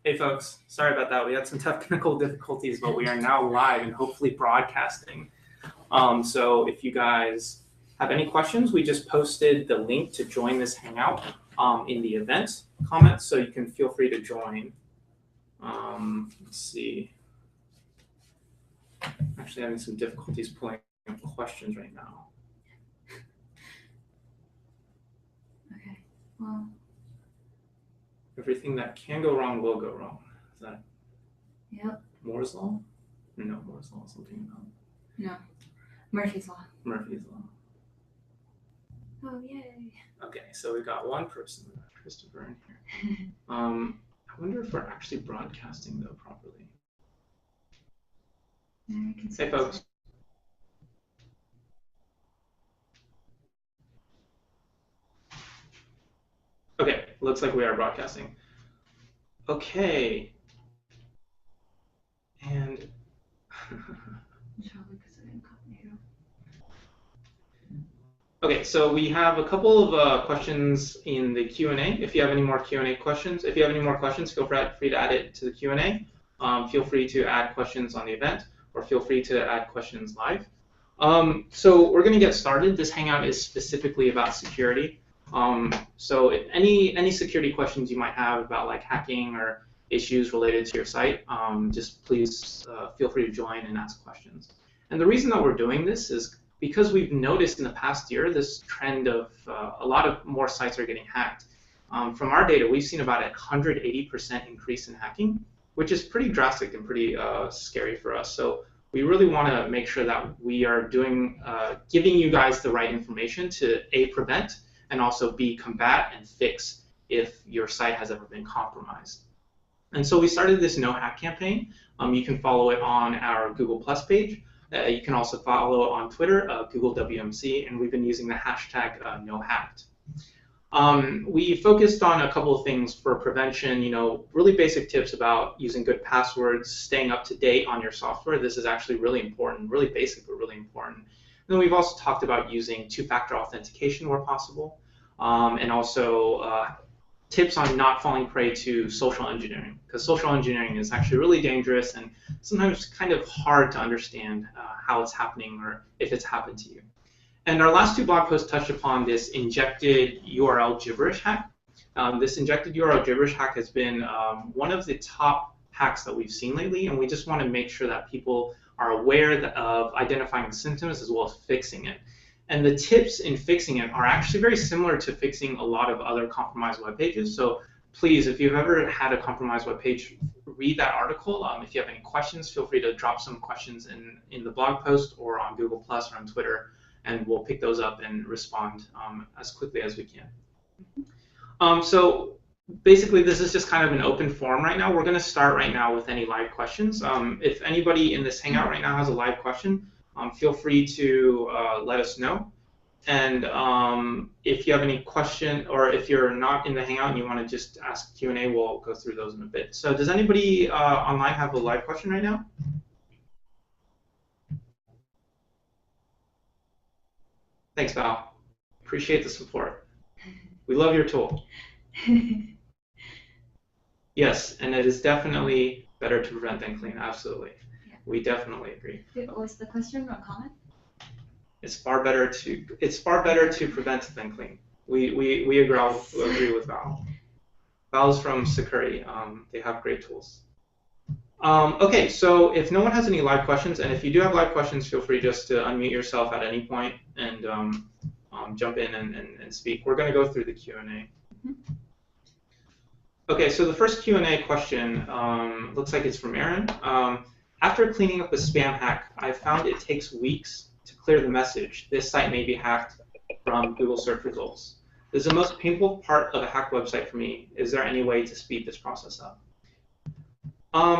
Hey folks, sorry about that. We had some technical difficulties, but we are now live and hopefully broadcasting. So if you guys have any questions, we just posted the link to join this Hangout in the event comments, so you can feel free to join. Let's see. Actually having some difficulties pulling up questions right now. Okay, well. Everything that can go wrong will go wrong. Is that Moore's Law? No, Moore's Law is something about. No, Murphy's Law. Murphy's Law. Oh, yay. Okay, so we got one person, Christopher, in here. I wonder if we're actually broadcasting though properly. Hey folks. Okay, looks like we are broadcasting. Okay. And okay, so we have a couple of questions in the Q&A. If you have any more Q&A questions, feel free to add it to the Q&A. Feel free to add questions on the event, or feel free to add questions live. So we're going to get started. This Hangout is specifically about security. So if any security questions you might have about like hacking or issues related to your site, just please feel free to join and ask questions. And the reason that we're doing this is because we've noticed in the past year this trend of a lot of more sites are getting hacked. From our data, we've seen about a 180% increase in hacking, which is pretty drastic and pretty scary for us. So we really want to make sure that we are giving you guys the right information to A, prevent, and also B, combat and fix if your site has ever been compromised. And so we started this No Hack campaign. You can follow it on our Google Plus page. You can also follow it on Twitter, Google WMC, and we've been using the hashtag NoHacked. We focused on a couple of things for prevention, really basic tips about using good passwords, staying up to date on your software. This is actually really important, really basic, but really important. And then we've also talked about using two-factor authentication where possible, and also tips on not falling prey to social engineering, because social engineering is actually really dangerous and sometimes kind of hard to understand how it's happening or if it's happened to you. And our last two blog posts touched upon this injected URL gibberish hack. This injected URL gibberish hack has been one of the top hacks that we've seen lately, and we just want to make sure that people are aware of identifying the symptoms as well as fixing it. And the tips in fixing it are actually very similar to fixing a lot of other compromised web pages. So please, if you've ever had a compromised web page, read that article. If you have any questions, feel free to drop some questions in the blog post or on Google Plus or on Twitter, and we'll pick those up and respond as quickly as we can. So basically, this is just kind of an open forum right now. We're going to start right now with any live questions. If anybody in this Hangout right now has a live question, feel free to let us know. And if you have any question, or if you're not in the Hangout and you want to just ask Q&A, we'll go through those in a bit. So does anybody online have a live question right now? Thanks, Val. Appreciate the support. We love your tool. Yes, and it is definitely better to prevent than clean. Absolutely. Yeah. We definitely agree. What was the question or comment? It's far better to prevent than clean. We agree with Val. Val's from Security. They have great tools. Okay, so if no one has any live questions, and if you do have live questions, feel free just to unmute yourself at any point and jump in and speak. We're going to go through the Q&A. Mm-hmm. Okay, so the first Q&A question looks like it's from Aaron. After cleaning up a spam hack, I found it takes weeks to clear the message. This site may be hacked from Google search results. This is the most painful part of a hacked website for me. Is there any way to speed this process up?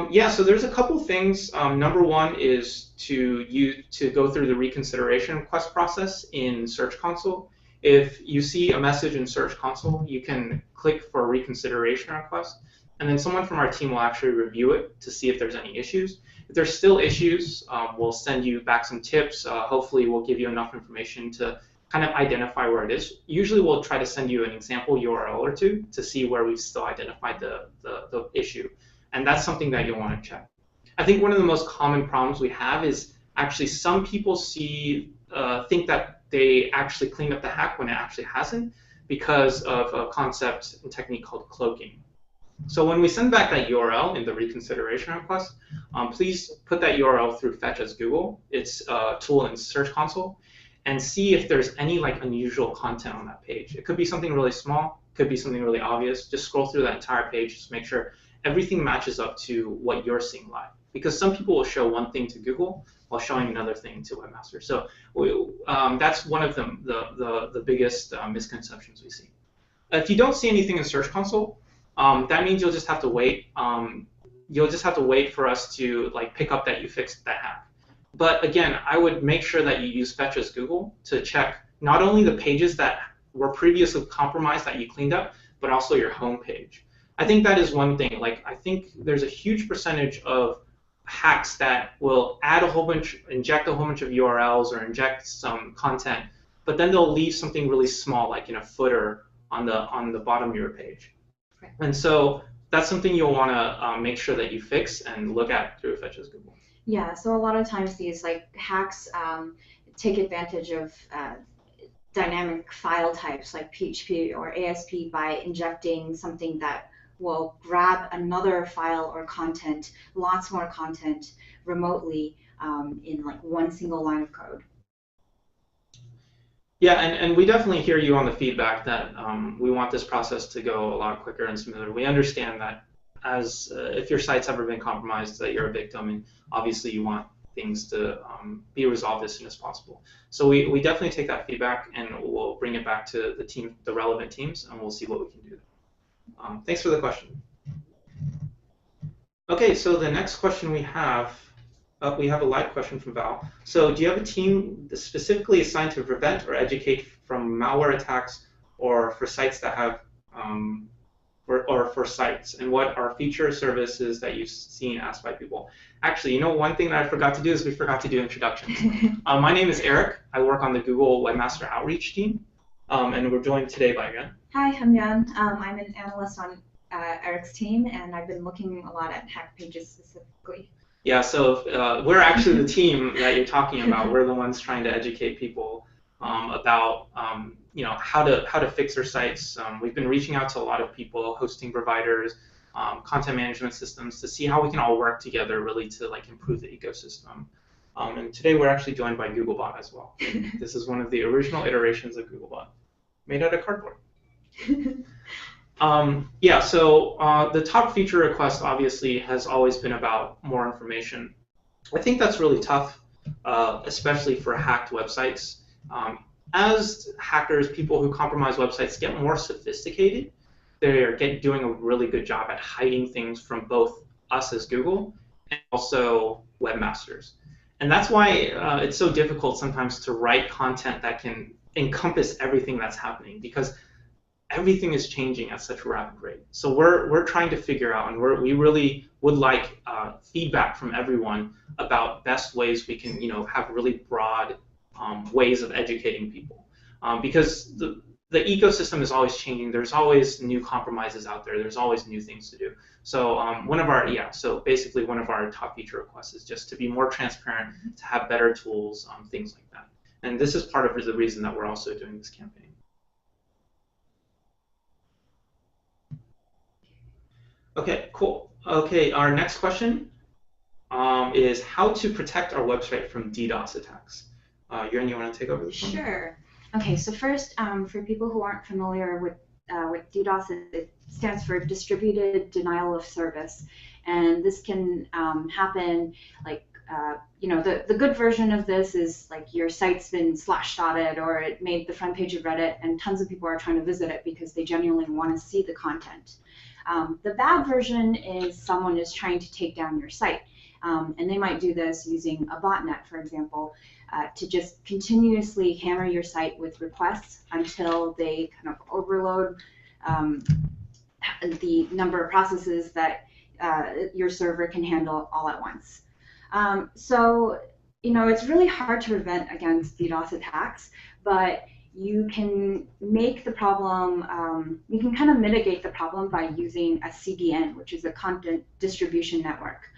Yeah, so there's a couple things. Number one is to go through the reconsideration request process in Search Console. If you see a message in Search Console, you can click for a reconsideration request, and then someone from our team will actually review it to see if there's any issues. If there's still issues, we'll send you back some tips. Hopefully, we'll give you enough information to kind of identify where it is. Usually, we'll try to send you an example URL or two to see where we've still identified the issue. and that's something that you'll want to check. I think one of the most common problems we have is actually some people think that they actually cleaned up the hack when it actually hasn't because of a concept and technique called cloaking. So when we send back that URL in the reconsideration request, please put that URL through Fetch as Google. It's a tool in Search Console, and see if there's any like unusual content on that page. It could be something really small, could be something really obvious. Just scroll through that entire page, just make sure everything matches up to what you're seeing live. Because some people will show one thing to Google while showing another thing to Webmaster. So that's one of the biggest misconceptions we see. If you don't see anything in Search Console, that means you'll just have to wait. You'll just have to wait for us to like pick up that you fixed that hack. But again, I would make sure that you use Fetch as Google to check not only the pages that were previously compromised that you cleaned up, but also your home page. I think that is one thing. Like, I think there's a huge percentage of hacks that will add a whole bunch, inject a whole bunch of URLs or inject some content, but then they'll leave something really small, like in a footer on the bottom of your page. Right. And so that's something you'll want to make sure that you fix and look at through Fetch as Google. Yeah, so a lot of times these like hacks take advantage of dynamic file types like PHP or ASP by injecting something that will grab another file or content, lots more content remotely in like one single line of code. Yeah, and we definitely hear you on the feedback that we want this process to go a lot quicker and smoother. We understand that as if your site's ever been compromised, that you're a victim, and obviously you want things to be resolved as soon as possible. So we definitely take that feedback, and we'll bring it back to the relevant teams, and we'll see what we can do. Thanks for the question. Okay, so the next question we have a live question from Val. So do you have a team specifically assigned to prevent or educate from malware attacks, or for sites that have or for sites, and what are feature services that you've seen asked by people? Actually, you know, one thing that I forgot to do is we forgot to do introductions. My name is Eric. I work on the Google Webmaster Outreach team, and we're joined today by Yuan. Hi, I'm Yuan. I'm an analyst on Eric's team, and I've been looking a lot at hack pages specifically. Yeah, so we're actually the team that you're talking about. We're the ones trying to educate people about you know, how to fix their sites. We've been reaching out to a lot of people, hosting providers, content management systems, to see how we can all work together really to like improve the ecosystem. And today we're actually joined by Googlebot as well. This is one of the original iterations of Googlebot, made out of cardboard. Yeah, so the top feature request obviously has always been about more information. I think that's really tough, especially for hacked websites. As hackers, people who compromise websites get more sophisticated, they're doing a really good job at hiding things from both us as Google and also webmasters. And that's why it's so difficult sometimes to write content that can encompass everything that's happening, because everything is changing at such a rapid rate. So we're trying to figure out, and we really would like feedback from everyone about best ways we can, you know, have really broad ways of educating people, because the ecosystem is always changing. There's always new compromises out there. There's always new things to do. So so basically one of our top feature requests is just to be more transparent, to have better tools, things like that. And this is part of the reason that we're also doing this campaign. Okay, cool. Okay, our next question is how to protect our website from DDoS attacks. Yuan, you want to take over this one? Sure. Okay, so first, for people who aren't familiar with DDoS, it stands for Distributed Denial of Service, and this can happen like you know, the good version of this is like your site's been /dotted, or it made the front page of Reddit, and tons of people are trying to visit it because they genuinely want to see the content. The bad version is someone is trying to take down your site, and they might do this using a botnet, for example, to just continuously hammer your site with requests until they kind of overload the number of processes that your server can handle all at once. So, you know, it's really hard to prevent against DDoS attacks, but you can make the problem, you can kind of mitigate the problem by using a CDN, which is a content distribution network.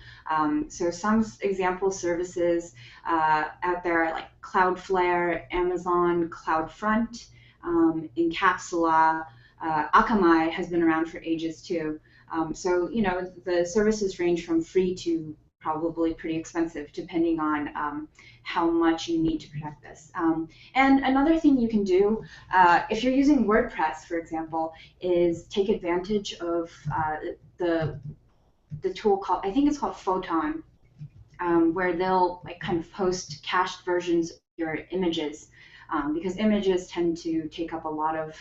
So some example services out there are like Cloudflare, Amazon CloudFront, Incapsula, Akamai has been around for ages too. So, you know, the services range from free to probably pretty expensive depending on how much you need to protect this. And another thing you can do, if you're using WordPress, for example, is take advantage of the tool called, I think it's called Photon, where they'll like kind of post cached versions of your images, because images tend to take up a lot of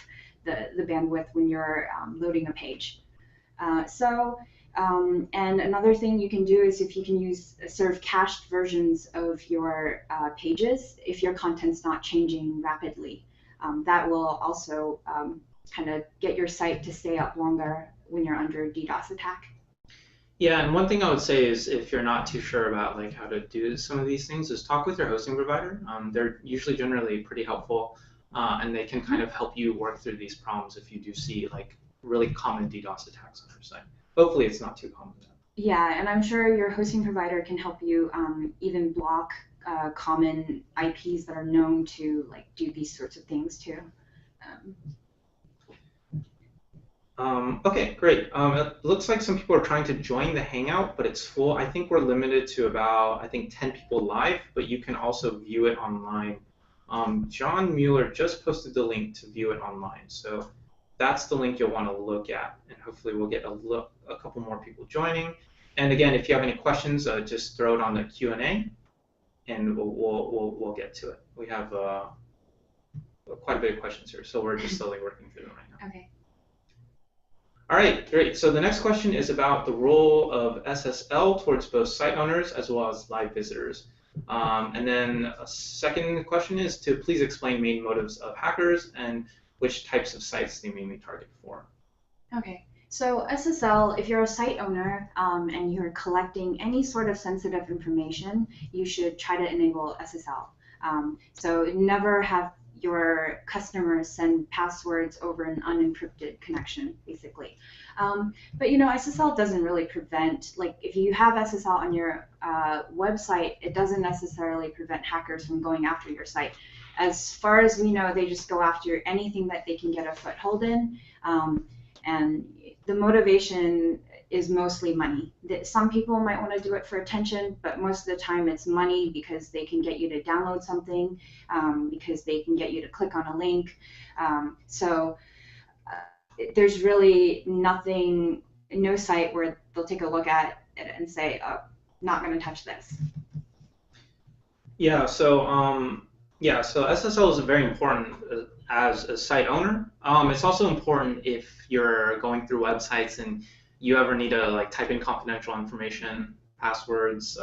the bandwidth when you're loading a page. And another thing you can do is if you can use sort of cached versions of your pages, if your content's not changing rapidly, that will also kind of get your site to stay up longer when you're under a DDoS attack. Yeah, and one thing I would say is if you're not too sure about like how to do some of these things, is talk with your hosting provider. They're usually generally pretty helpful, and they can kind of help you work through these problems if you do see like really common DDoS attacks on your site. Hopefully it's not too common. Yeah, and I'm sure your hosting provider can help you even block common IPs that are known to like do these sorts of things too. Okay, great. It looks like some people are trying to join the Hangout, but it's full. I think we're limited to about, I think, 10 people live, but you can also view it online. John Mueller just posted the link to view it online, so that's the link you'll want to look at, and hopefully we'll get a couple more people joining. And again, if you have any questions, just throw it on the Q&A, and we'll get to it. We have quite a bit of questions here, so we're just slowly working through them right now. Okay. All right, great. So the next question is about the role of SSL towards both site owners as well as live visitors. And then a second question is to please explain main motives of hackers and which types of sites they mainly target for. Okay, so SSL, if you're a site owner and you're collecting any sort of sensitive information, you should try to enable SSL. So never have your customers send passwords over an unencrypted connection, basically. But you know, SSL doesn't really prevent, like if you have SSL on your website, it doesn't necessarily prevent hackers from going after your site. As far as we know, they just go after anything that they can get a foothold in, and the motivation is mostly money. Some people might want to do it for attention, but most of the time it's money because they can get you to download something, because they can get you to click on a link. There's really nothing, no site where they'll take a look at it and say, oh, not going to touch this. Yeah, so SSL is very important as a site owner. It's also important if you're going through websites and you ever need to like type in confidential information, passwords,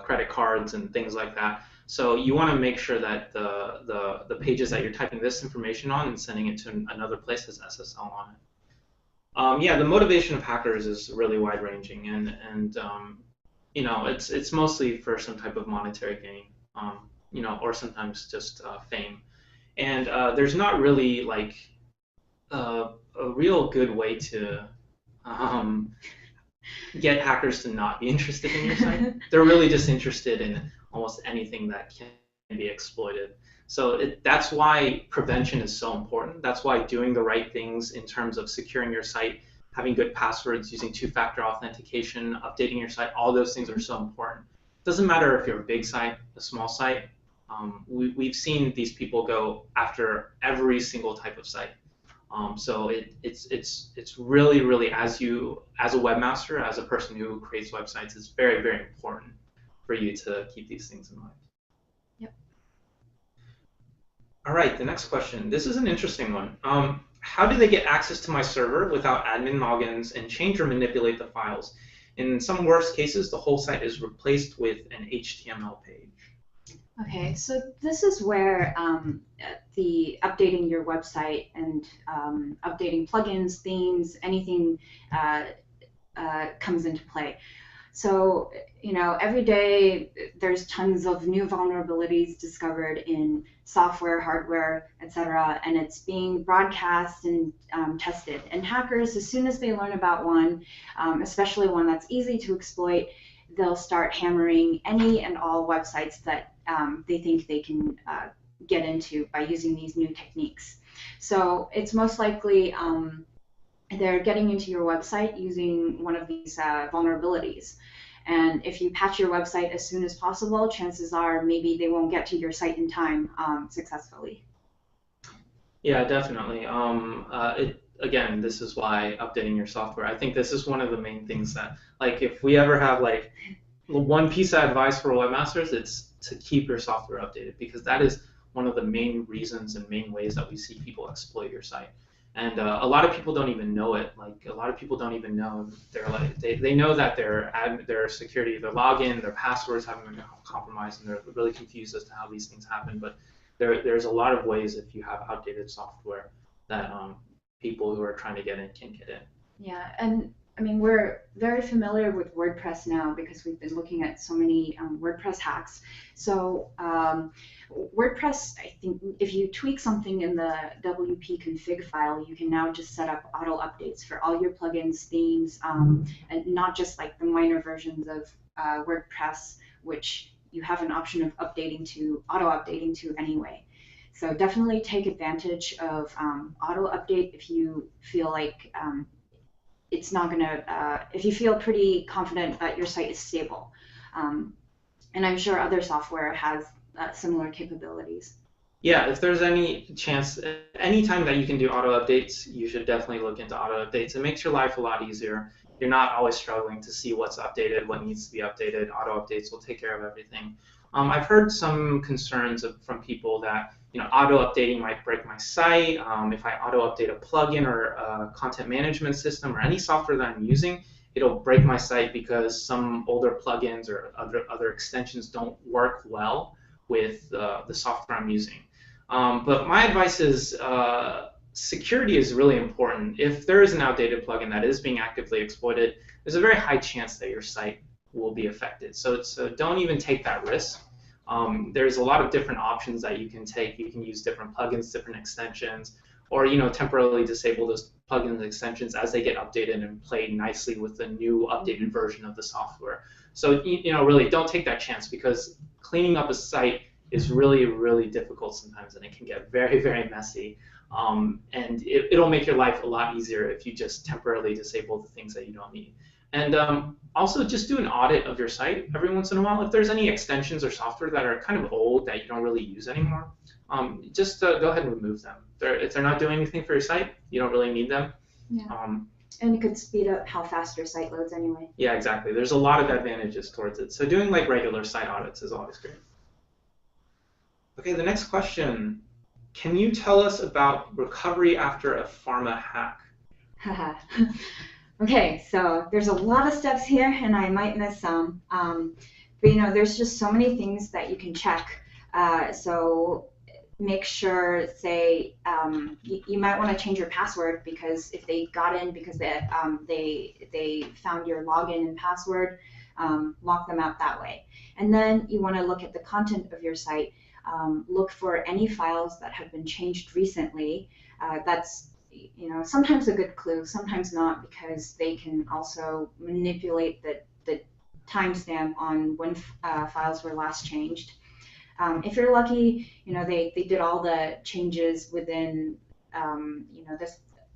credit cards, and things like that. So you want to make sure that the pages that you're typing this information on and sending it to another place has SSL on it. Yeah, the motivation of hackers is really wide-ranging, and you know, it's mostly for some type of monetary gain, you know, or sometimes just fame. And there's not really like a real good way to get hackers to not be interested in your site. They're really just interested in almost anything that can be exploited. So that's why prevention is so important. That's why doing the right things in terms of securing your site, having good passwords, using two-factor authentication, updating your site, all those things are so important. It doesn't matter if you're a big site, a small site. We've seen these people go after every single type of site. So it's really, really, as a webmaster, as a person who creates websites, it's very, very important for you to keep these things in mind. Yep. All right, the next question. This is an interesting one. How do they get access to my server without admin logins and change or manipulate the files? In some worst cases, the whole site is replaced with an HTML page. Okay, so this is where the updating your website and updating plugins, themes, anything comes into play. So, every day there's tons of new vulnerabilities discovered in software, hardware, etc., and it's being broadcast and tested. And hackers, as soon as they learn about one, especially one that's easy to exploit, they'll start hammering any and all websites that they think they can get into by using these new techniques. So it's most likely they're getting into your website using one of these vulnerabilities. And if you patch your website as soon as possible, chances are maybe they won't get to your site in time successfully. Yeah, definitely. Again, this is why updating your software. I think this is one of the main things that, like, if we ever have like one piece of advice for webmasters, it's to keep your software updated, because that is one of the main reasons and main ways that we see people exploit your site. And a lot of people don't even know it. Like, a lot of people don't even know they know that their security, their login, their passwords haven't been compromised, and they're really confused as to how these things happen. But there's a lot of ways, if you have outdated software, that people who are trying to get in can get in. Yeah, and I mean, we're very familiar with WordPress now because we've been looking at so many WordPress hacks. So WordPress, I think if you tweak something in the WP config file, you can now just set up auto updates for all your plugins, themes, and not just like the minor versions of WordPress, which you have an option of auto updating to anyway. So definitely take advantage of auto update if you feel like it's not going to, if you feel pretty confident that your site is stable. And I'm sure other software has similar capabilities. Yeah, if there's any chance, anytime that you can do auto updates, you should definitely look into auto updates. It makes your life a lot easier. You're not always struggling to see what's updated, what needs to be updated. Auto updates will take care of everything. I've heard some concerns from people that auto updating might break my site. If I auto update a plugin or a content management system or any software that I'm using, it'll break my site because some older plugins or other extensions don't work well with the software I'm using. But my advice is security is really important. If there is an outdated plugin that is being actively exploited, there's a very high chance that your site will be affected. So don't even take that risk. There's a lot of different options that you can take. You can use different plugins, different extensions, or temporarily disable those plugins and extensions as they get updated and play nicely with the new updated version of the software. So really don't take that chance, because cleaning up a site is really, really difficult sometimes, and it can get very, very messy. And it'll make your life a lot easier if you just temporarily disable the things that you don't need. And also just do an audit of your site every once in a while. If there's any extensions or software that are kind of old that you don't really use anymore, just go ahead and remove them. If they're not doing anything for your site, you don't really need them. Yeah. And it could speed up how fast your site loads anyway. Yeah, exactly. There's a lot of advantages towards it. So doing like regular site audits is always great. Okay, the next question. Can you tell us about recovery after a pharma hack? Okay, so there's a lot of steps here, and I might miss some. But there's just so many things that you can check. So make sure, say, you might want to change your password, because if they got in because they found your login and password, lock them out that way. And then you want to look at the content of your site. Look for any files that have been changed recently. That's sometimes a good clue, sometimes not, because they can also manipulate the timestamp on when files were last changed. If you're lucky, they did all the changes within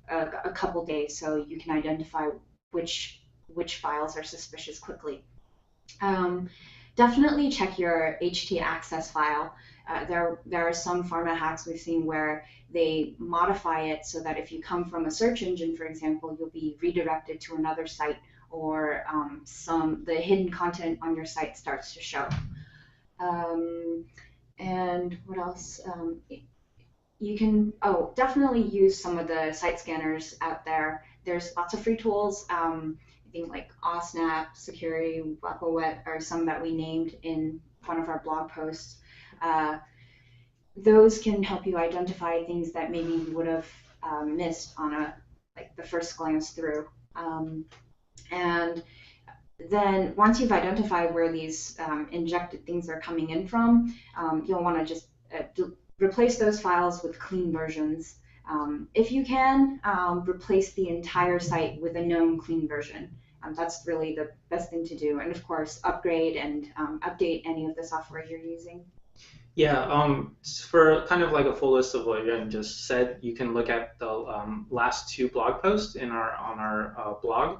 a couple days, so you can identify which files are suspicious quickly. Definitely check your htaccess file. There are some pharma hacks we've seen where they modify it so that if you come from a search engine, for example, you'll be redirected to another site, or the hidden content on your site starts to show. And what else? You can definitely use some of the site scanners out there. There's lots of free tools. I think like OSNAP, Security, WAPOWET are some that we named in one of our blog posts. Those can help you identify things that maybe you would have missed on the first glance through. And then once you've identified where these injected things are coming in from, you'll want to just replace those files with clean versions. If you can, replace the entire site with a known clean version. That's really the best thing to do. And of course, upgrade and update any of the software you're using. Yeah, for kind of like a full list of what Yuan just said, you can look at the last two blog posts on our blog.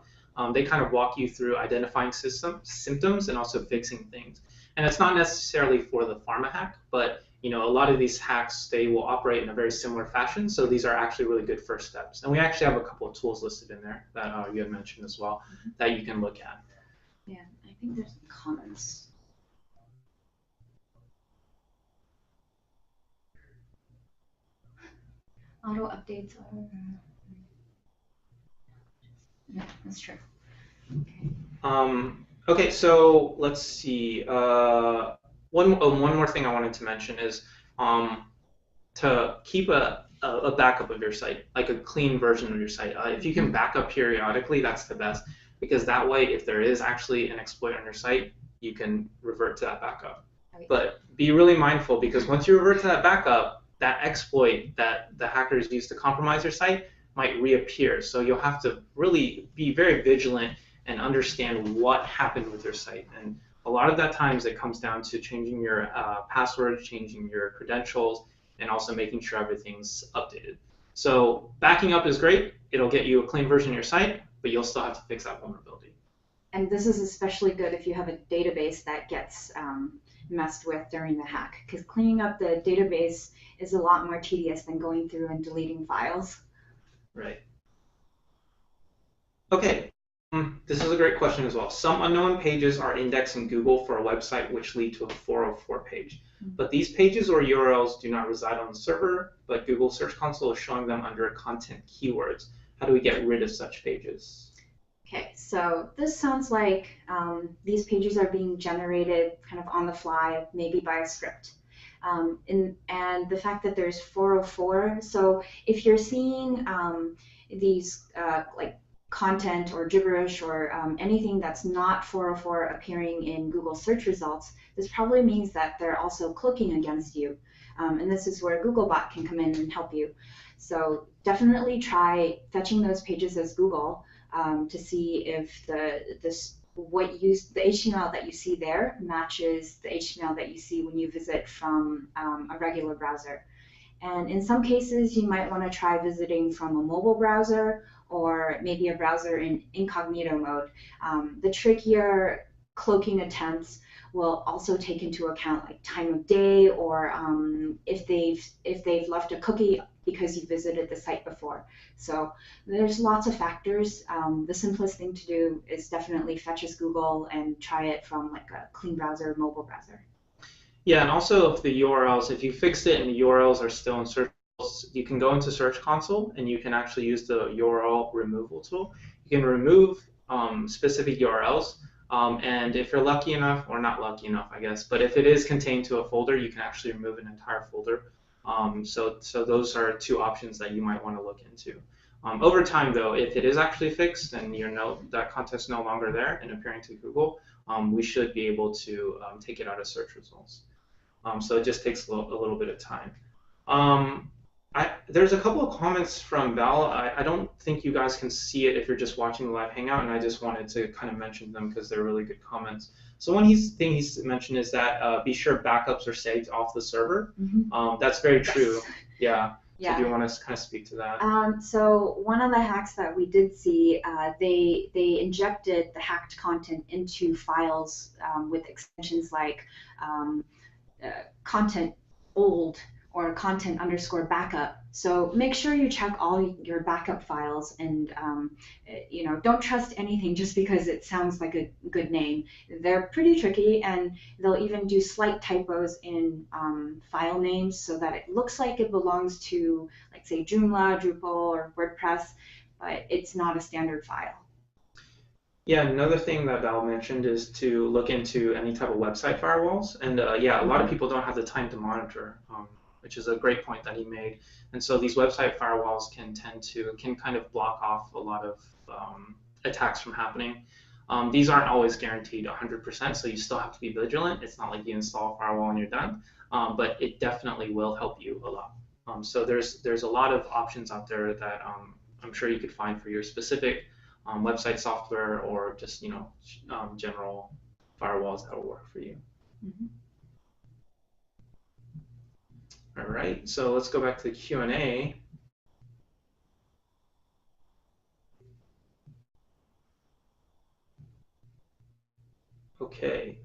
They kind of walk you through identifying symptoms and also fixing things. And it's not necessarily for the pharma hack, but a lot of these hacks, they will operate in a very similar fashion. So these are actually really good first steps. And we actually have a couple of tools listed in there that you had mentioned as well that you can look at. Yeah, I think there's some comments. Auto updates are. No, that's true. Okay, so let's see. One more thing I wanted to mention is to keep a backup of your site, like a clean version of your site. If you can back up periodically, that's the best, because that way, if there is actually an exploit on your site, you can revert to that backup. Okay. But be really mindful, because once you revert to that backup, that exploit that the hackers use to compromise your site might reappear. So you'll have to really be very vigilant and understand what happened with your site. And a lot of that times it comes down to changing your password, changing your credentials, and also making sure everything's updated. So backing up is great. It'll get you a clean version of your site, but you'll still have to fix that vulnerability. And this is especially good if you have a database that gets messed with during the hack, because cleaning up the database is a lot more tedious than going through and deleting files. Right. Okay. This is a great question as well. Some unknown pages are indexed in Google for a website which lead to a 404 page. But these pages or URLs do not reside on the server, but Google Search Console is showing them under content keywords. How do we get rid of such pages? Okay, so this sounds like these pages are being generated kind of on the fly, maybe by a script. And the fact that there's 404, so if you're seeing these like content or gibberish or anything that's not 404 appearing in Google search results, this probably means that they're also clicking against you. And this is where Googlebot can come in and help you. So definitely try fetching those pages as Google to see if the HTML that you see there matches the HTML that you see when you visit from a regular browser. And in some cases, you might want to try visiting from a mobile browser or maybe a browser in incognito mode. The trickier cloaking attempts will also take into account like time of day or if they've left a cookie because you visited the site before. So there's lots of factors. The simplest thing to do is definitely fetch as Google and try it from like a clean browser, mobile browser. Yeah, and also if the URLs, if you fixed it and the URLs are still in search, you can go into Search Console and you can actually use the URL removal tool. You can remove specific URLs, and if you're lucky enough, or not lucky enough, I guess, but if it is contained to a folder, you can actually remove an entire folder. So those are two options that you might want to look into. Over time, though, if it is actually fixed and that content's no longer there and appearing to Google, we should be able to take it out of search results. So it just takes a little bit of time. There's a couple of comments from Val. I don't think you guys can see it if you're just watching the live hangout, and I just wanted to kind of mention them because they're really good comments. So one thing he's mentioned is that be sure backups are saved off the server. Mm-hmm. That's very true. Yes. Yeah. So do you want to kind of speak to that? So one of the hacks that we did see, they injected the hacked content into files with extensions like content old or content _ backup. So make sure you check all your backup files and don't trust anything just because it sounds like a good name. They're pretty tricky and they'll even do slight typos in file names so that it looks like it belongs to, like, say, Joomla, Drupal, or WordPress, but it's not a standard file. Yeah, another thing that Val mentioned is to look into any type of website firewalls. And yeah, a lot of people don't have the time to monitor, which is a great point that he made. And so these website firewalls can kind of block off a lot of attacks from happening. These aren't always guaranteed 100%, so you still have to be vigilant. It's not like you install a firewall and you're done, but it definitely will help you a lot. So there's a lot of options out there that I'm sure you could find for your specific website software or just general firewalls that will work for you. Mm-hmm. All right, so let's go back to the Q&A. Okay,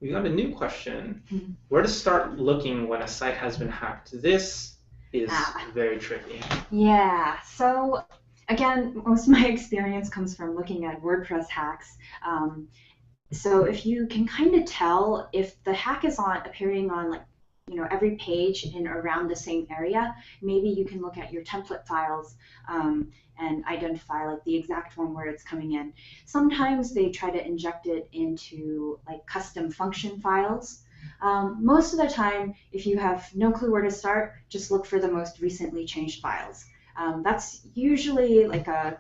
we got a new question. Mm-hmm. Where to start looking when a site has been hacked? This is very tricky. Yeah, so again, most of my experience comes from looking at WordPress hacks. So if you can kind of tell if the hack is appearing on like every page in around the same area, maybe you can look at your template files and identify like the exact one where it's coming in. Sometimes they try to inject it into like custom function files. Most of the time, if you have no clue where to start, just look for the most recently changed files. That's usually like a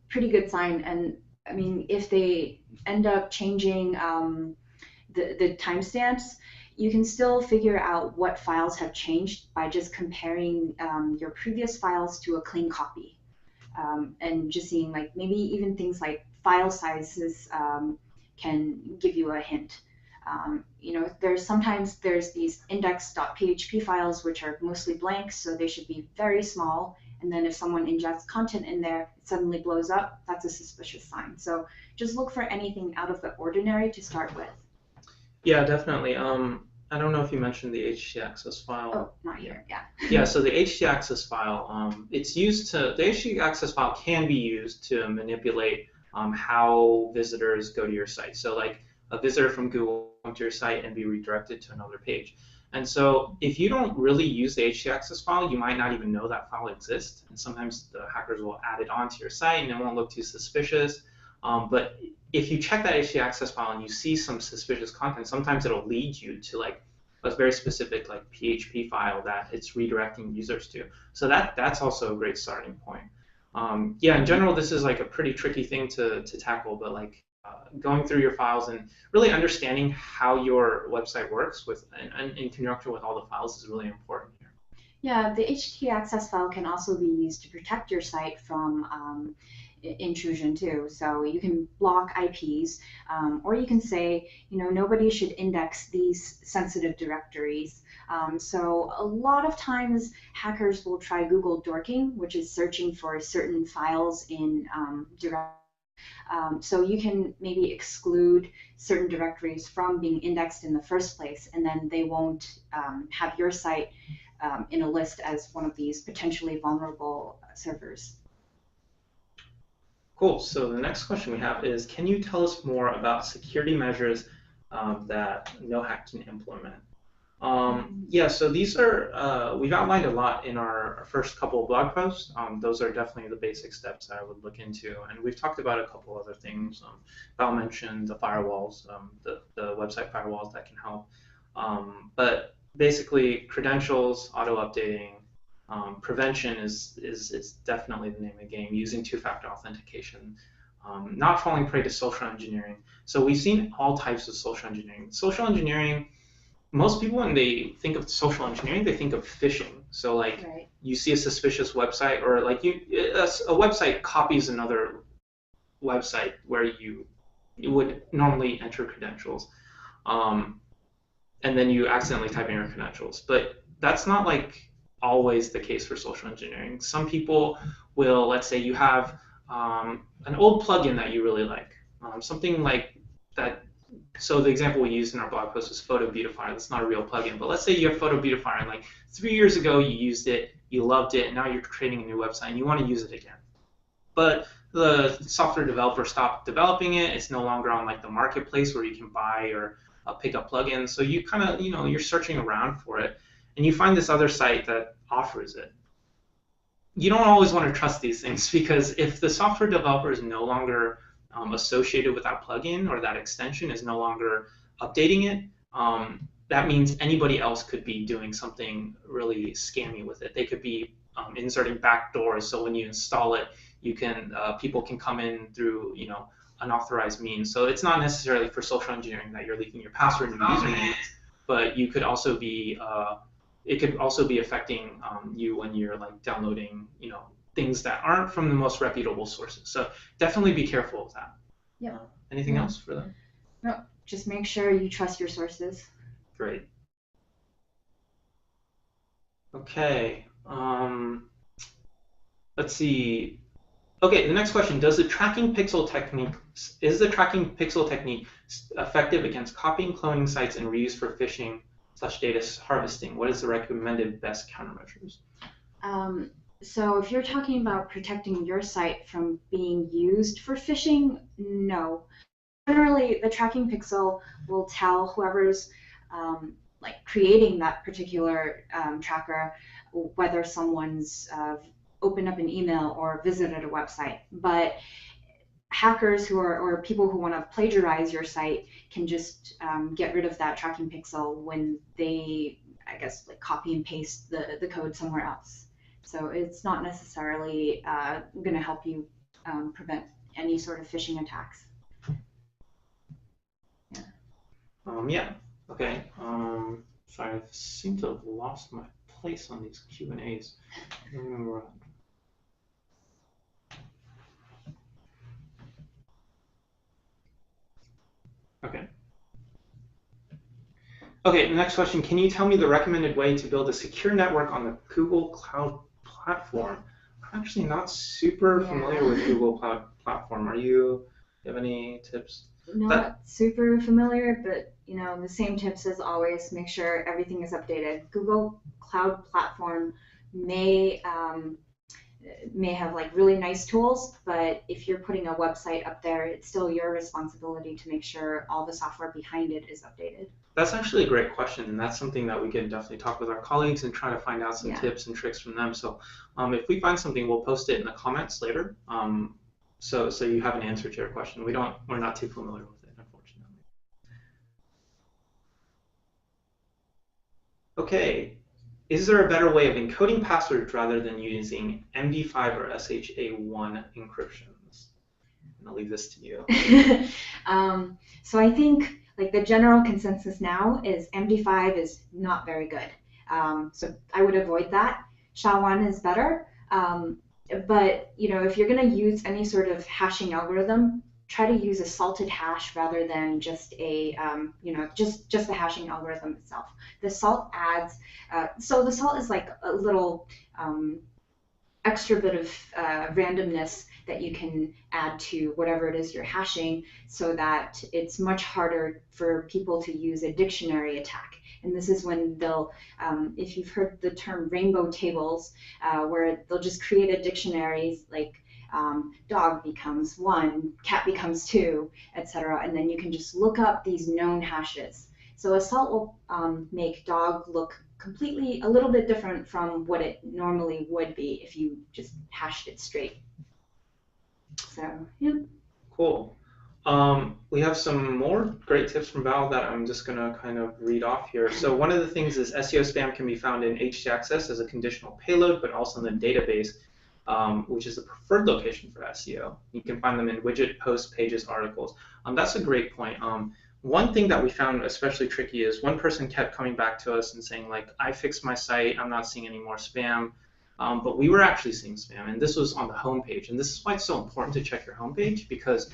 pretty good sign. And I mean, if they end up changing the timestamps, you can still figure out what files have changed by just comparing your previous files to a clean copy. And just seeing like maybe even things like file sizes can give you a hint. Sometimes there's these index.php files which are mostly blank, so they should be very small. And then if someone injects content in there, it suddenly blows up. That's a suspicious sign. So just look for anything out of the ordinary to start with. Yeah, definitely. I don't know if you mentioned the htaccess file. Oh, not here. Yeah. Yeah. So the htaccess file, the htaccess file can be used to manipulate how visitors go to your site. So like a visitor from Google come to your site and be redirected to another page. And so if you don't really use the htaccess file, you might not even know that file exists. And sometimes the hackers will add it onto your site and it won't look too suspicious. But if you check that htaccess file and you see some suspicious content, sometimes it'll lead you to like a very specific like PHP file that it's redirecting users to. So that's also a great starting point. Yeah, in general, this is like a pretty tricky thing to tackle, but like going through your files and really understanding how your website works and in conjunction with all the files is really important here. Yeah, the htaccess file can also be used to protect your site from intrusion too. So you can block IPs, or you can say, nobody should index these sensitive directories. So a lot of times hackers will try Google dorking, which is searching for certain files in directories. So you can maybe exclude certain directories from being indexed in the first place, and then they won't have your site in a list as one of these potentially vulnerable servers. Cool. So the next question we have is, can you tell us more about security measures that NoHack can implement? Yeah, so these are, we've outlined a lot in our first couple of blog posts. Those are definitely the basic steps that I would look into. And we've talked about a couple other things. Val mentioned the firewalls, the website firewalls that can help. But basically, credentials, auto-updating, prevention is definitely the name of the game, using two-factor authentication, not falling prey to social engineering. So we've seen all types of social engineering. Social engineering, most people, when they think of social engineering, they think of phishing. So like you see a suspicious website, or like a website copies another website where you would normally enter credentials, and then you accidentally type in your credentials. But that's not like always the case for social engineering. Some people will, let's say you have an old plugin that you really like, something like that. So the example we used in our blog post was Photo Beautifier. That's not a real plugin, but let's say you have Photo Beautifier and like 3 years ago you used it, you loved it, and now you're creating a new website and you want to use it again. But the software developer stopped developing it. It's no longer on like the marketplace where you can buy or pick up plugins. So you kind of, you're searching around for it, and you find this other site that offers it. You don't always want to trust these things, because if the software developer is no longer associated with that plugin, or that extension is no longer updating it, that means anybody else could be doing something really scammy with it. They could be inserting backdoors, so when you install it, people can come in through unauthorized means. So it's not necessarily for social engineering that you're leaking your password and your username, but you could also be it could also be affecting you when you're like downloading things that aren't from the most reputable sources. So definitely be careful of that. Yeah. Anything else for them? No, just make sure you trust your sources. Great. Okay. Let's see. Okay, the next question: is the tracking pixel technique effective against copying, cloning sites and reuse for phishing/data harvesting? What is the recommended best countermeasures? So if you're talking about protecting your site from being used for phishing, no. Generally, the tracking pixel will tell whoever's like creating that particular tracker whether someone's opened up an email or visited a website. But hackers or people who want to plagiarize your site can just get rid of that tracking pixel when they, I guess, like copy and paste the code somewhere else. So it's not necessarily going to help you prevent any sort of phishing attacks. Yeah. Okay. Sorry, I seem to have lost my place on these Q&As. I don't remember. Okay. Okay, the next question. Can you tell me the recommended way to build a secure network on the Google Cloud Platform? I'm actually not super familiar with Google Cloud Platform. Do you have any tips? Not super familiar, but the same tips as always. Make sure everything is updated. Google Cloud Platform may have like really nice tools, but if you're putting a website up there, it's still your responsibility to make sure all the software behind it is updated. That's actually a great question, and that's something that we can definitely talk with our colleagues and try to find out some tips and tricks from them. So if we find something, we'll post it in the comments later. So you have an answer to your question. We're not too familiar with it, unfortunately. Okay. Is there a better way of encoding passwords rather than using MD5 or SHA-1 encryptions? And I'll leave this to you. So I think like the general consensus now is MD5 is not very good. So I would avoid that. SHA-1 is better. But if you're going to use any sort of hashing algorithm, try to use a salted hash rather than just a just the hashing algorithm itself. The salt adds so the salt is like a little extra bit of randomness that you can add to whatever it is you're hashing, so that it's much harder for people to use a dictionary attack. And this is when they'll, if you've heard the term rainbow tables, where they'll just create a dictionary like dog becomes 1, cat becomes 2, etc. And then you can just look up these known hashes. So a salt will make dog look completely a little bit different from what it normally would be if you just hashed it straight. So, yeah. Cool. We have some more great tips from Val that I'm just going to kind of read off here. So one of the things is SEO spam can be found in htaccess as a conditional payload, but also in the database, which is the preferred location for SEO. You can find them in widget, posts, pages, articles. That's a great point. One thing that we found especially tricky is one person kept coming back to us and saying, like, I fixed my site, I'm not seeing any more spam. But we were actually seeing spam, and this was on the home page. And this is why it's so important to check your home page, because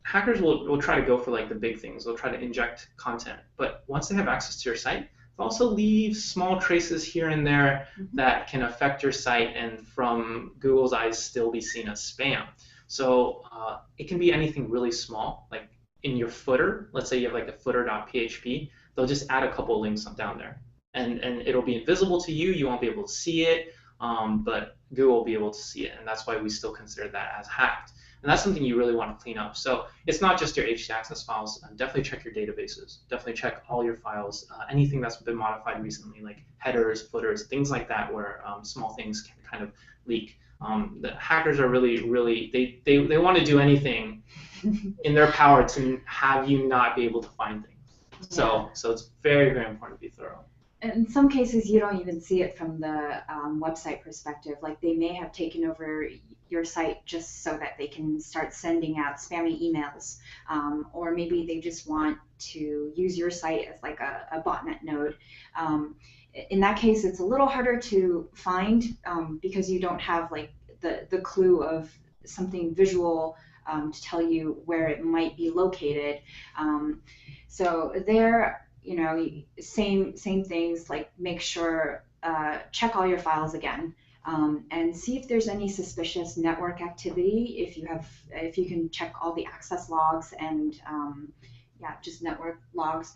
hackers will try to go for like the big things. They'll try to inject content. But once they have access to your site, they'll also leave small traces here and there that can affect your site and from Google's eyes still be seen as spam. So it can be anything really small, like in your footer. Let's say you have like a footer.php. They'll just add a couple of links down there. And it'll be invisible to you. You won't be able to see it, but Google will be able to see it. And that's why we still consider that as hacked. And that's something you really want to clean up. So it's not just your htaccess files. Definitely check your databases. Definitely check all your files. Anything that's been modified recently, like headers, footers, things like that, where small things can kind of leak. The hackers are really, they want to do anything in their power to have you not be able to find things. So it's very, very important to be thorough. in some cases, you don't even see it from the website perspective. Like they may have taken over your site just so that they can start sending out spammy emails, or maybe they just want to use your site as like a botnet node. In that case, it's a little harder to find because you don't have like the clue of something visual to tell you where it might be located. So there, you know, same things, like make sure, check all your files again, and see if there's any suspicious network activity. If you can check all the access logs and yeah, just network logs.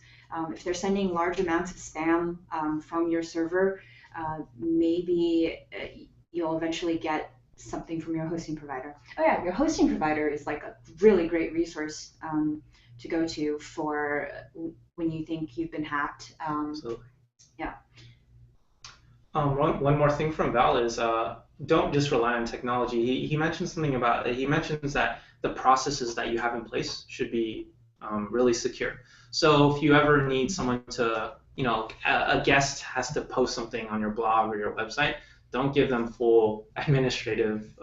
If they're sending large amounts of spam from your server, maybe you'll eventually get something from your hosting provider. Oh yeah, your hosting provider is like a really great resource to go to for when you think you've been hacked. Absolutely. Yeah. One more thing from Val is don't just rely on technology. He mentioned something about, he mentions that the processes that you have in place should be really secure. So if you ever need someone to, you know, a guest has to post something on your blog or your website, don't give them full administrative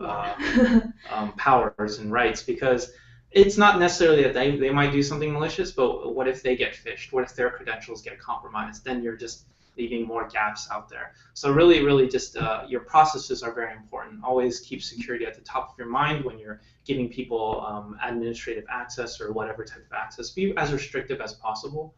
powers and rights, because it's not necessarily that they might do something malicious, but what if they get phished? What if their credentials get compromised? Then you're just leaving more gaps out there. So really just your processes are very important. Always keep security at the top of your mind when you're giving people administrative access or whatever type of access. Be as restrictive as possible,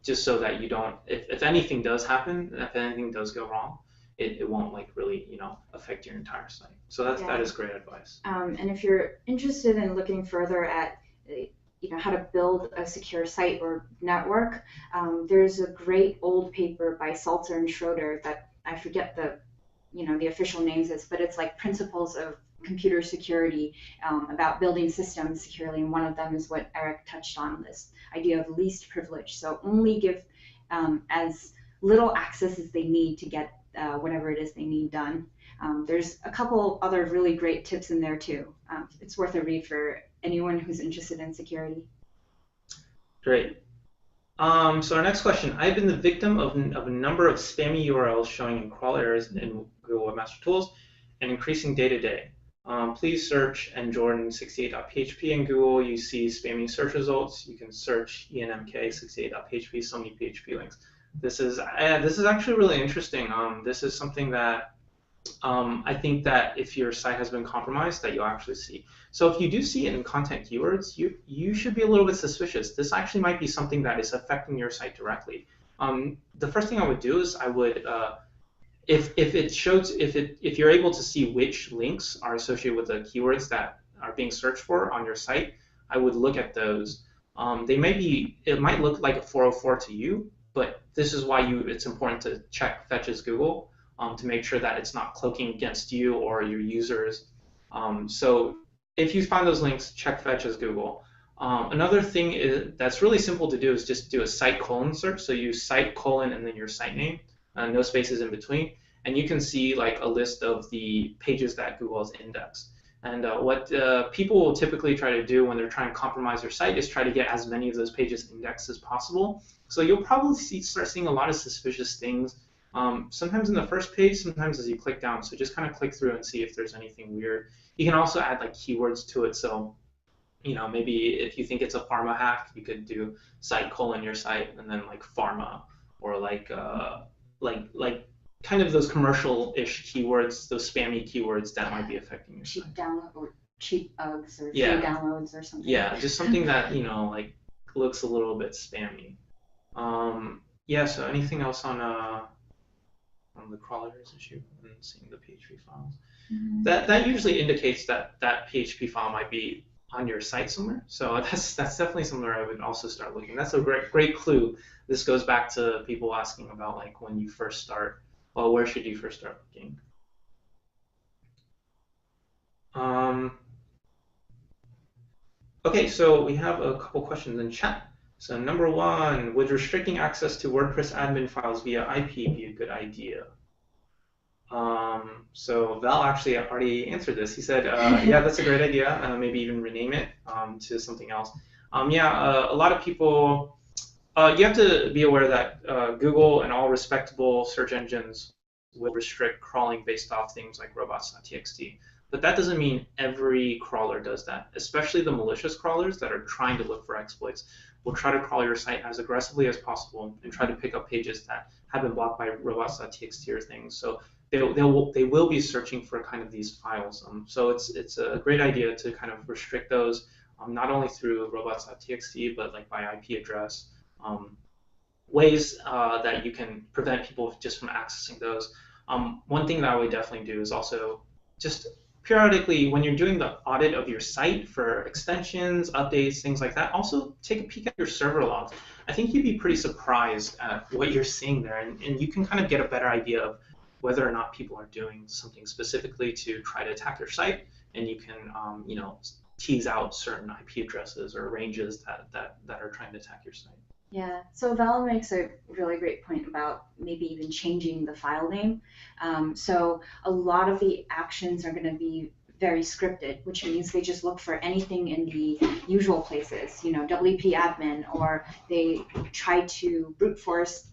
just so that you don't, if anything does happen, if anything does go wrong, it won't like really, you know, affect your entire site. So that is great advice. And if you're interested in looking further at you know, how to build a secure site or network, there's a great old paper by Salter and Schroeder that I forget the official names is, but it's like principles of computer security, about building systems securely, and one of them is what Eric touched on, this idea of least privilege. So only give as little access as they need to get whatever it is they need done. There's a couple other really great tips in there too. It's worth a read for anyone who's interested in security. Great. So our next question. I've been the victim of a number of spammy URLs showing in crawl errors in Google Webmaster Tools and increasing day to day. Please search njordan68.php in Google. You see spammy search results. You can search enmk68.php, so many PHP links. This is actually really interesting. This is something that I think that if your site has been compromised, that you'll actually see. So if you do see it in content keywords, you should be a little bit suspicious. This actually might be something that is affecting your site directly. The first thing I would do is I would, if you're able to see which links are associated with the keywords that are being searched for on your site, I would look at those. It might look like a 404 to you, but this is why it's important to check Fetch as Google to make sure that it's not cloaking against you or your users. So if you find those links, check Fetch as Google. Another thing that's really simple to do is just do a site colon search. So use site colon and then your site name, no spaces in between, and you can see like a list of the pages that Google has indexed. And what people will typically try to do when they're trying to compromise their site is try to get as many of those pages indexed as possible. So you'll probably start seeing a lot of suspicious things, sometimes in the first page, sometimes as you click down. So just kind of click through and see if there's anything weird. You can also add like keywords to it. So, you know, maybe if you think it's a pharma hack, you could do site colon your site and then like pharma, or like kind of those commercial-ish keywords, those spammy keywords that might be affecting your site. Cheap download or cheap UGs or free downloads or something. Yeah, just something that, you know, like looks a little bit spammy. Yeah. So anything else on the crawlers issue and seeing the PHP files? Mm-hmm. That usually indicates that PHP file might be on your site somewhere. So that's definitely somewhere I would also start looking. That's a great clue. This goes back to people asking about like when you first start. Well, where should you first start looking? Okay, so we have a couple questions in chat. So number one, would restricting access to WordPress admin files via IP be a good idea? So Val actually already answered this. He said, yeah, that's a great idea. Maybe even rename it to something else. Yeah, a lot of people You have to be aware that Google and all respectable search engines will restrict crawling based off things like robots.txt. But that doesn't mean every crawler does that, especially the malicious crawlers that are trying to look for exploits will try to crawl your site as aggressively as possible and try to pick up pages that have been blocked by robots.txt or things. So they will be searching for kind of these files. So it's a great idea to kind of restrict those, not only through robots.txt, but like by IP address. Um, Ways that you can prevent people just from accessing those. One thing that I would definitely do is also just periodically, when you're doing the audit of your site for extensions, updates, things like that, also take a peek at your server logs. I think you'd be pretty surprised at what you're seeing there, and you can kind of get a better idea of whether or not people are doing something specifically to try to attack your site, and you can, tease out certain IP addresses or ranges that are trying to attack your site. Yeah, so Val makes a really great point about maybe even changing the file name. So a lot of the actions are going to be very scripted, which means they just look for anything in the usual places, WP admin, or they try to brute force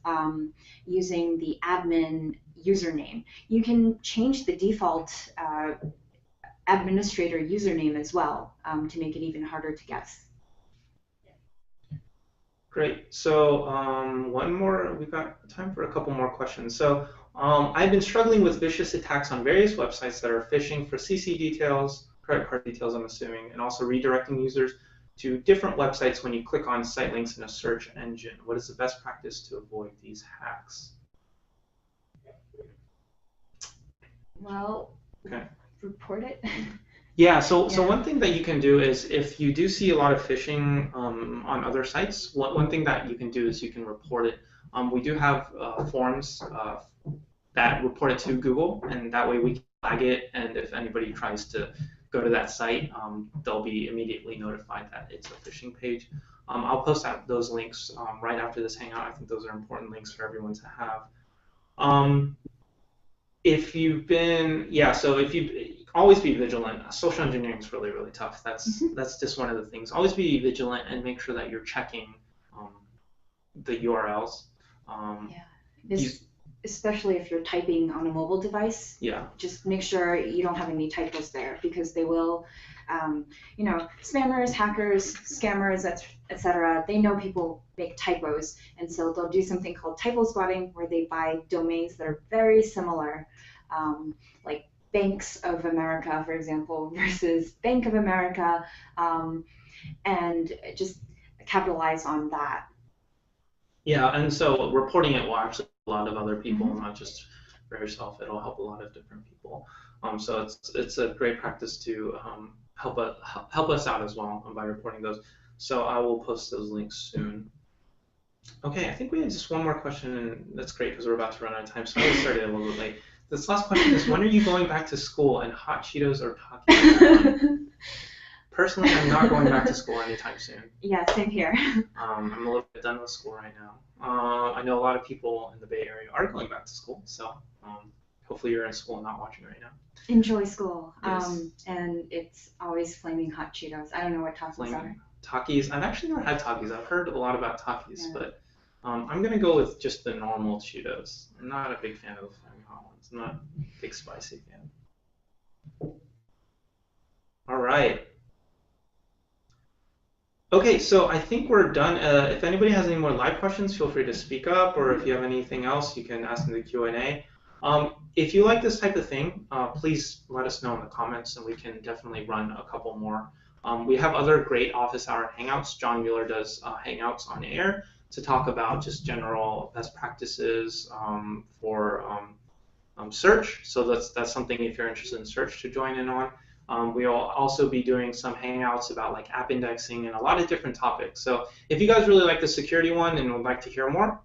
using the admin username. You can change the default administrator username as well to make it even harder to guess. Great. So one more, we've got time for a couple more questions. So I've been struggling with vicious attacks on various websites that are phishing for CC details, credit card details, I'm assuming, and also redirecting users to different websites when you click on site links in a search engine. What is the best practice to avoid these hacks? Well, okay. Report it. Yeah, so one thing that you can do is if you do see a lot of phishing on other sites, one thing that you can do is you can report it. We do have forms that report it to Google, and that way we can flag it, and if anybody tries to go to that site, they'll be immediately notified that it's a phishing page. I'll post out those links right after this hangout. I think those are important links for everyone to have. If you've been, so if you always be vigilant. Social engineering is really, really tough. That's just one of the things. Always be vigilant and make sure that you're checking the URLs. Especially if you're typing on a mobile device. Yeah. Just make sure you don't have any typos there, because they will, spammers, hackers, scammers, etc. They know people make typos, and so they'll do something called typo squatting, where they buy domains that are very similar, like Banks of America, for example, versus Bank of America, and just capitalize on that. Yeah, and so reporting it will actually help a lot of other people, not just for yourself. It'll help a lot of different people. So it's a great practice to help us out as well by reporting those. So I will post those links soon. Okay, I think we have just one more question, and that's great because we're about to run out of time. So I started a little bit late. This last question is, when are you going back to school, and hot Cheetos or Takis? Personally, I'm not going back to school anytime soon. Yeah, same here. I'm a little bit done with school right now. I know a lot of people in the Bay Area are going back to school, so hopefully you're in school and not watching right now. Enjoy school. Yes. And it's always flaming hot Cheetos. I don't know what Takis are. Takis. I've actually never had Takis. I've heard a lot about Takis, but I'm going to go with just the normal Cheetos. I'm not a big fan of the flaming hot ones. I'm not a big spicy fan. All right. Okay, so I think we're done. If anybody has any more live questions, feel free to speak up, or if you have anything else, you can ask in the Q&A. If you like this type of thing, please let us know in the comments, and we can definitely run a couple more. We have other great office hour hangouts. John Mueller does hangouts on air to talk about just general best practices for search. So that's something, if you're interested in search, to join in on. We'll also be doing some hangouts about like app indexing and a lot of different topics. So if you guys really like the security one and would like to hear more,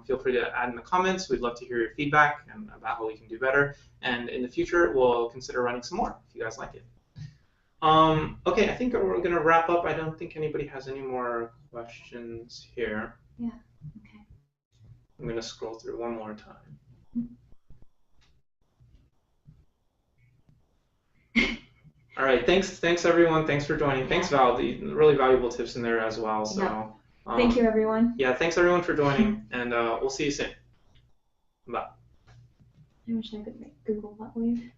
feel free to add in the comments. We'd love to hear your feedback and about how we can do better. And in the future, we'll consider running some more if you guys like it. Okay, I think we're going to wrap up. I don't think anybody has any more questions here. Yeah, okay. I'm going to scroll through one more time. All right, thanks everyone. Thanks for joining. Thanks, Val. The really valuable tips in there as well. So Thank you, everyone. Yeah, thanks everyone for joining, and we'll see you soon. Bye. I wish I could make Google that wave.